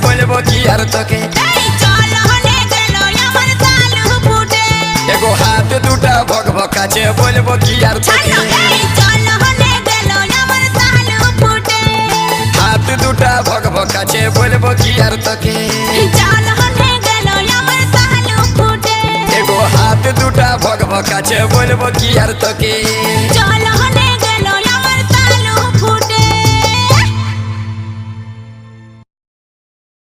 বলবো কি আর তোকে এগো হাত দুটা ভকভকাছে বলবো কি আর তোকে হাত দুটা ভকভকাছে বলবো কি আর তোকে এগো হাত দুটা ভকভকাছে বলবো কি আর তোকে